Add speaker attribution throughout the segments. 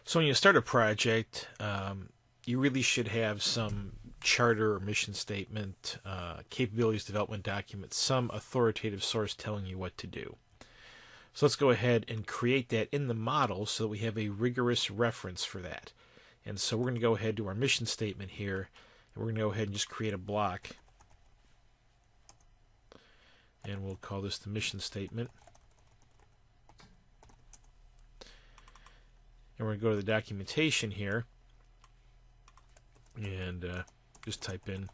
Speaker 1: So when you start a project, you really should have some charter or mission statement, capabilities development document, some authoritative source telling you what to do. So let's go ahead and create that in the model so that we have a rigorous reference for that. And so we're going to go ahead to our mission statement here, and we're going to go ahead and just create a block. And we'll call this the mission statement. And we're going to go to the documentation here and just type in.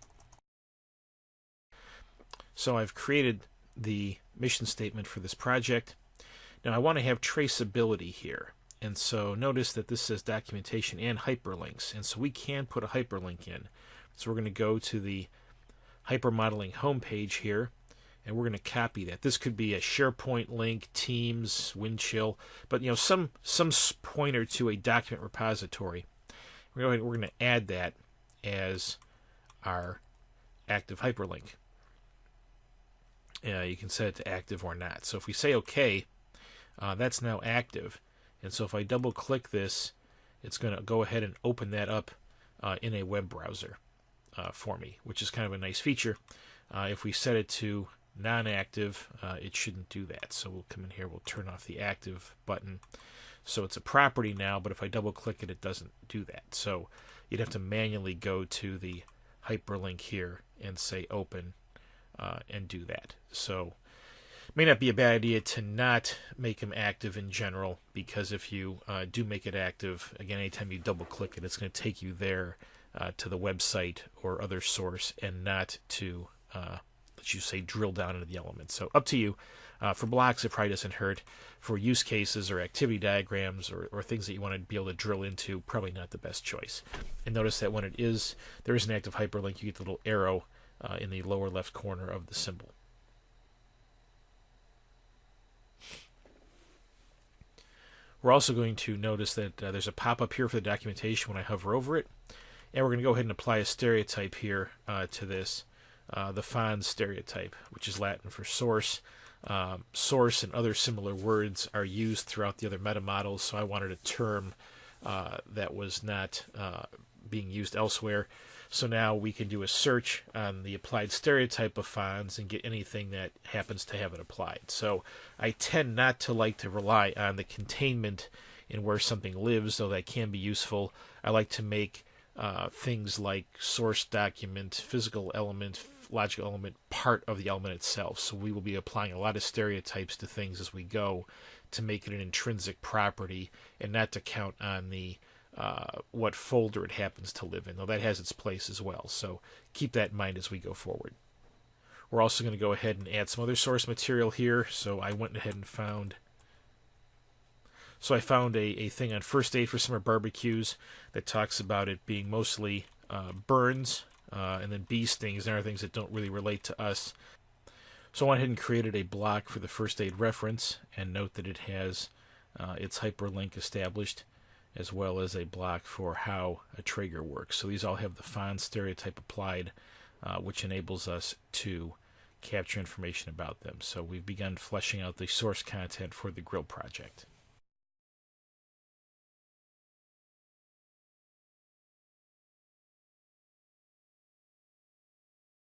Speaker 1: So I've created the mission statement for this project. Now I want to have traceability here. And so notice that this says documentation and hyperlinks. And so we can put a hyperlink in. So we're going to go to the Hypermodeling homepage here, and we're going to copy that. This could be a SharePoint link, Teams, Windchill, but some pointer to a document repository. We're going to add that as our active hyperlink. You can set it to active or not. So if we say OK, that's now active. And so if I double click this, it's going to go ahead and open that up in a web browser for me, which is kind of a nice feature. If we set it to non-active, it shouldn't do that. So we'll come in here, we'll turn off the active button. So it's a property now, but if I double click it, it doesn't do that. So you'd have to manually go to the hyperlink here and say open and do that. So it may not be a bad idea to not make them active in general, because if you do make it active, again, anytime you double click it, it's going to take you there to the website or other source, and not to let you say drill down into the elements. So up to you. For blocks, it probably doesn't hurt. For use cases or activity diagrams or things that you want to be able to drill into, probably not the best choice. And notice that when there is an active hyperlink, you get the little arrow in the lower left corner of the symbol. We're also going to notice that there's a pop-up here for the documentation when I hover over it. And we're going to go ahead and apply a stereotype here to this, the FONS stereotype, which is Latin for source. Source and other similar words are used throughout the other meta models, so I wanted a term that was not being used elsewhere. So now we can do a search on the applied stereotype of FONS and get anything that happens to have it applied. So I tend not to like to rely on the containment in where something lives, though that can be useful. I like to make things like source document, physical element, logical element part of the element itself. So we will be applying a lot of stereotypes to things as we go to make it an intrinsic property and not to count on the what folder it happens to live in, though that has its place as well. So keep that in mind as we go forward. We're also going to go ahead and add some other source material here. So I went ahead and found a thing on first aid for summer barbecues that talks about it being mostly burns and then bee stings and other things that don't really relate to us. So I went ahead and created a block for the first aid reference, and note that it has its hyperlink established, as well as a block for how a trigger works. So these all have the FONS stereotype applied, which enables us to capture information about them. So we've begun fleshing out the source content for the grill project.